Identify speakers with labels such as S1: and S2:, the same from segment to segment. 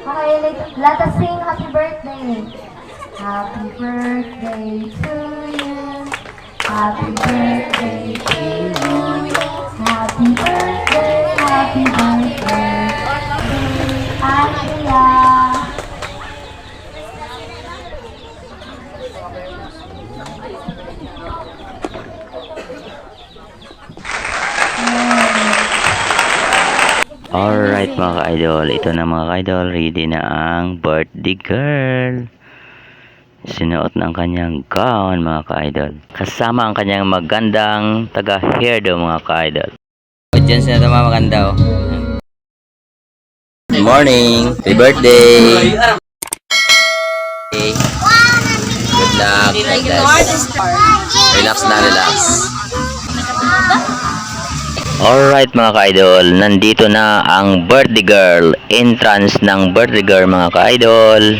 S1: Okay, let us sing happy birthday. Happy birthday to you. Happy birthday to you. Happy birthday, happy birthday. Andrea.
S2: Alright mga ka-idol, ito na mga ka-idol, ready na ang birthday girl. Sinuot ng kanyang gown mga ka-idol. Kasama ang kanyang magandang taga-hairdo mga ka-idol. Audience na ito mga maganda oh. Good morning, happy birthday. Good luck. Relax na, relax. Alright mga ka-idol, nandito na ang birthday girl, entrance ng birthday girl mga ka-idol.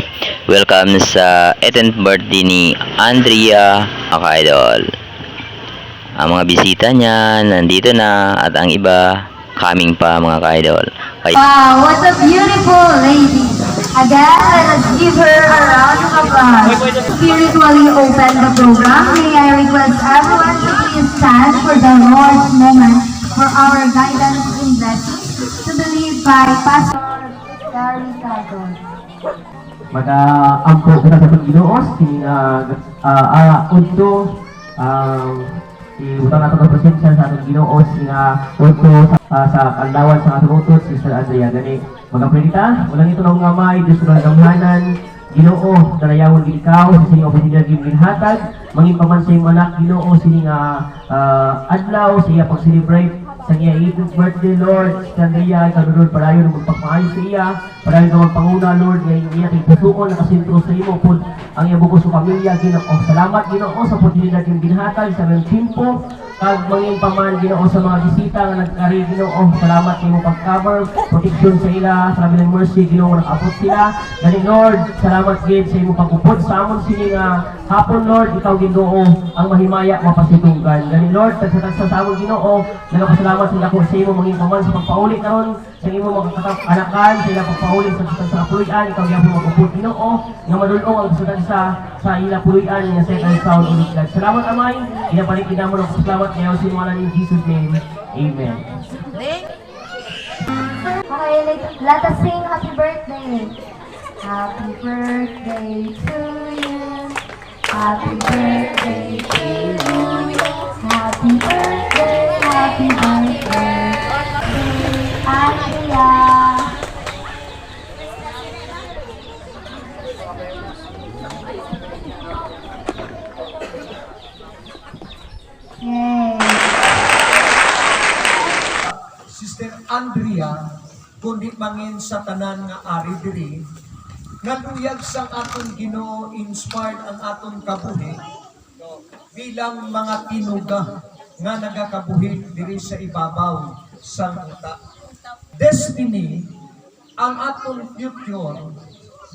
S2: Welcome sa 18th birthday ni Andrea mga ka-idol. Ang mga bisita niya nandito na at ang iba coming pa mga ka-idol.
S1: Wow, what a beautiful lady. Again, let us give her a round of applause. Spiritually open the program. May I request everyone to please stand for the Lord's moment for our guidance in blessing to be led by Pastor Gary Calgon.
S3: Mag-ampo kita sa Panginoon unto utang nato ka presensya sa atong Ginoo unto sa kanlawan sa atong utot Sister Andrea gani magapredita walang ito ng ngamay Diyos ng gamhanan Ginoo darayawon gid ikaw sa sining oportunidad gid ginhatag mangin pa man sa imong anak Ginoo sining adlaw sa iya pag-celebrate sa iya 18th birthday Lord sa Andrea kadulod parayon magpakmaayo sa iya parayon ka magpanguna Lord nga iya kay pusuon nakasentro sa imo pud ang iya bugos sa pamilya Ginoo salamat Ginoo sa oportunidad yung ginhatag sa mga timpo kag mangin pa man Ginoo sa mga bisita nga nagkari Ginoo salamat sa imo pag-cover protection sa ila sa ng mercy Ginoo nag-abot sila gani Lord salamat gid sa imo pag-upod sa amon sini nga hapon Lord ikaw Ginoo ang mahimaya mapasitunggan gani Lord tagsa sa amon Ginoo nagapasalamat sa ako sa imo mangin pa man sa pagpauli karon sa imo makakanakan sa ila pagpauli sa kapulian ikaw gyapon mag-upod Ginoo nga madul-ong ang sudan sa ila pulian nga second sound ulit God salamat amay inabalik kita mo ng salamat ngayon sa mga in Jesus name amen.
S1: Okay, let us sing happy birthday. Happy birthday to you. Happy birthday to you. Happy birthday, happy birthday. Andrea. Yay.
S4: Sister Andrea, kundi mangin sa tanan nga ari diri, naluyag sang aton Ginoo inspired ang aton kabuhi bilang mga tinuga nga nagakabuhi diri sa ibabaw sang uta. Destiny ang aton future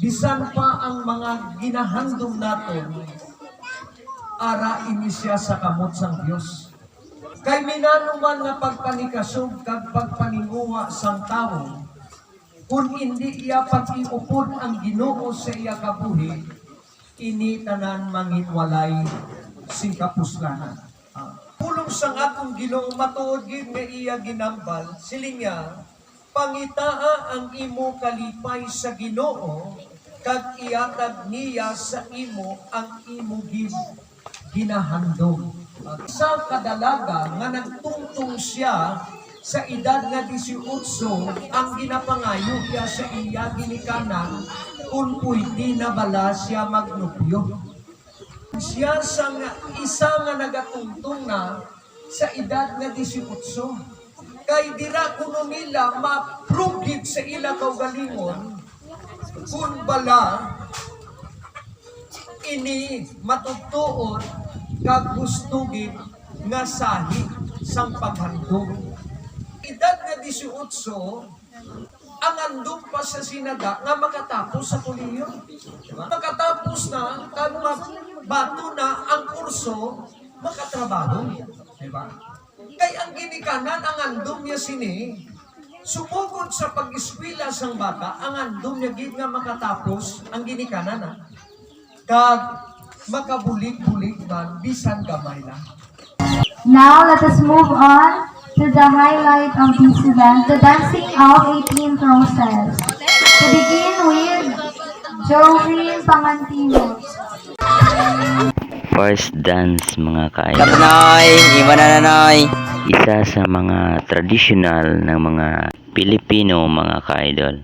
S4: bisan pa ang mga ginahandom naton ara ini siya sa kamot sang Dios. Kay minanuman nga pagpanikasog kag pagpaninguha sang tawo, kung hindi iya pag-iupod ang Ginoo sa iya kabuhi, ini tanan manginwalay sing kapuslanan. Pulong sang atong Ginoo matuod gid nga iya ginambal, siling niya, pangitaa ang imo kalipay sa Ginoo, kag iatag niya sa imo ang imo ginahandom. Sa kadalaga nga nagtungtong siya sa edad nga 18 ang ginapangayo niya sa iya ginikanan kung pwede na bala siya magnupyo. Siya sa isa nga nagatungtong na sa edad nga 18. Kay dira kuno nila maprugid sa ila kaugalingon kung bala ini matugtuon kag gustugid nga sahi sang paghandom. Edad nga 18, ang andong pa sa sinaga nga makatapos sa kolehiyo. Diba? Makatapos na, kag bato na ang kurso, makatrabaho. Diba? Kay ang ginikanan, ang andong niya sini, Sumugod sa pag-eskwela sang bata, ang andong niya gid nga makatapos ang ginikanan. Kag makabulig-bulig man, bisan gamay lang.
S1: Now, let us move on to the highlight of this event, the dancing of 18 process. To begin with, Jovin Pangantinos.
S2: First dance mga ka-idol.
S5: Nanay, iba na nanay.
S2: Isa sa mga traditional ng mga Pilipino mga ka-idol.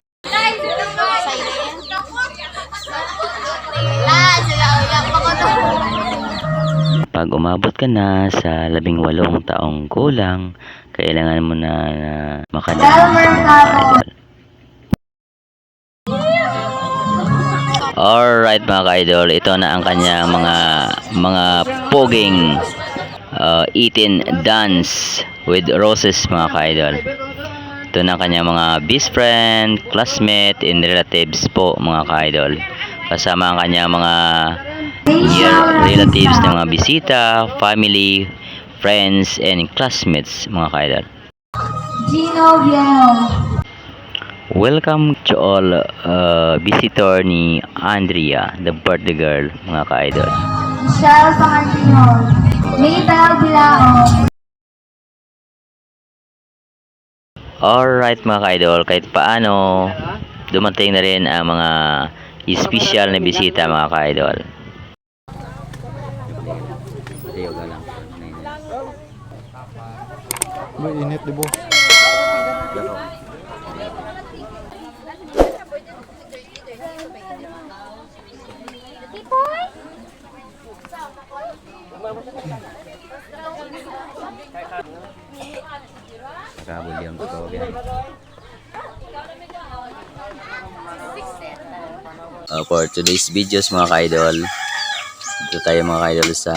S2: Pag umabot ka na sa 18 taong gulang, kailangan mo na makadance
S1: Elmer
S2: mga
S1: Cabo.
S2: ka-idol. Alright mga ka-idol, ito na ang kanyang mga poging 18 dance with roses mga ka-idol. Ito na ang kanyang mga best friend, classmate, and relatives po mga ka-idol. Kasama ang kanyang mga relatives ng mga bisita, family, friends, and classmates mga ka-idol.
S1: Gino Viejo.
S2: Welcome to all visitor ni Andrea, the birthday girl mga ka-idol.
S1: Michelle Pangantinos. Maybel Bilao.
S2: Alright mga ka-idol, kahit paano dumating na rin ang mga special na bisita mga ka-idol.
S6: Mainit, di ba?
S2: For today's videos mga ka-idol, dito tayo mga ka-idol sa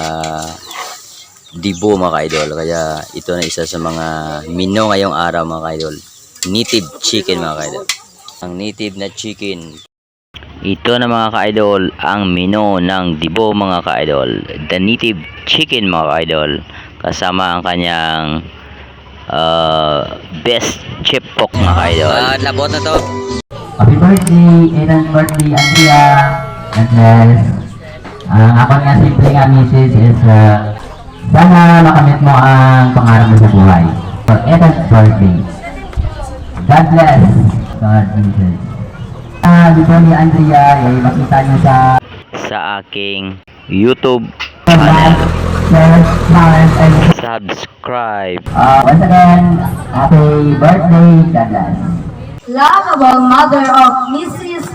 S2: Dibo mga ka-idol. Kaya ito na isa sa mga menu ngayong araw mga ka-idol. Native chicken mga ka-idol. Ang native na chicken. Ito na mga ka-idol ang menu ng Dibo mga ka-idol. The native chicken mga ka-idol. Kasama ang kanyang best chip pork mga ka-idol.
S5: Labot na to.
S3: Happy birthday, Aidan's birthday, Andrea. God bless. Ang ako nga simple nga message is sana makamit mo ang pangarap mo sa buhay. For Aidan's birthday. God bless. God bless. Dito ni Andrea, makita niyo
S2: Sa aking YouTube
S3: like, share, comment, and
S2: subscribe.
S3: once again, happy birthday, God bless.
S1: Lovable mother of Mrs.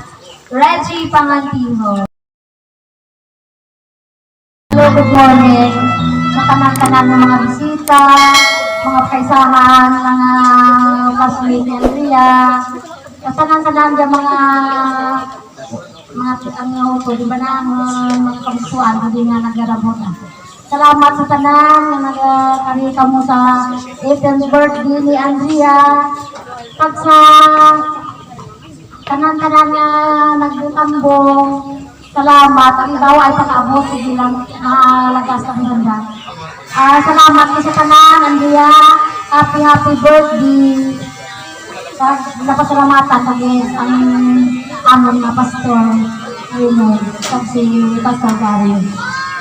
S1: Reggie Pangantinos. Hello, good morning. Sa kanan-kanan ng mga bisita, mga kaisahan, mga classmate ni Andrea, sa kanan-kanan ng mga ano po, di ba na, mga kamusuan, hindi nga nagdarabot na. Salamat sa tanan na nagkarita mo sa 18th birthday ni Andrea. Pag sa kanan-kanan nga nagtambong, salamat. Ang ibaw ay pag-abot, sige lang mahalagas ang ganda. Salamat po sa tanan, Andrea. Happy birthday. Napasalamatan ang amon na pastor Raymond si Pastor Gary.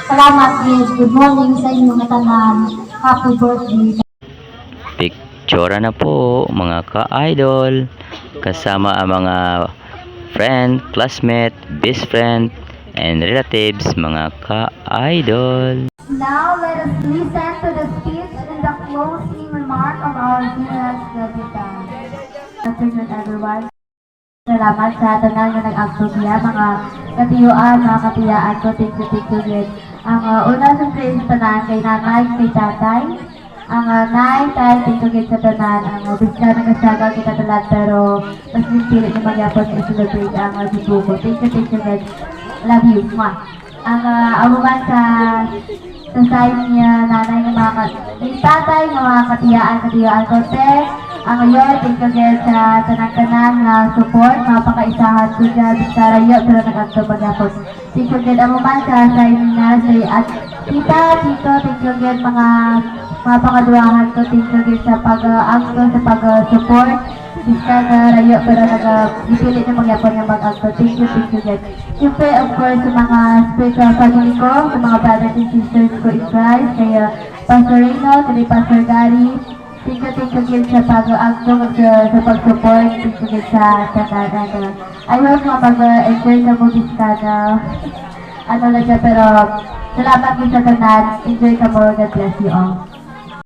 S1: Salamat, yes. Good morning sa inyo na tanan. Happy birthday.
S2: Picture na po mga ka-idol. Kasama ang mga friend, classmate, best friend, and relatives mga ka-idol.
S1: Now, let us listen to the speech and the closing remark of our dearest debutant. Good afternoon, everyone. Salamat sa tanan nga nag-agtugya, mga katiyuan, mga katiyaan ko, thank you, Lord. Ang una sa praise tanan kay nanay, kay tatay. Ang nay, tay, thank you sa tanan. Ang bisla na kasyaga kita talat, pero mas pinili ni magyapos i-celebrate ang dibuko. Thank you, Lord. Love you. Ang amuman sa side niya, nanay ng mga tatay, ng mga katiyaan ko, ang ngayon, thank you sa tanang-tanang na support, mapakaisahan ko dyan sa rayo, pero nag-agtubag ako. Thank you amuman sa side niya, at tito, thank you mga mapakaduangan ko, thank you sa pag-agto, sa pag-support, Biskana, rayo, pero nag-ipilit na magyapon yung mag-acto. Thank you, guys. Siyempre, of course, sa mga spiritual family ko, sa mga brothers and sisters ko in Christ, kaya Pastor Reyno, kay Pastor Gary, thank you guys sa pag-acto, sa pag-support, thank you guys sa tanan. I hope nga mag-enjoy ka mo, Biskana. Ano lang siya, pero salamat din sa tanan. Enjoy ka mo. God bless you all.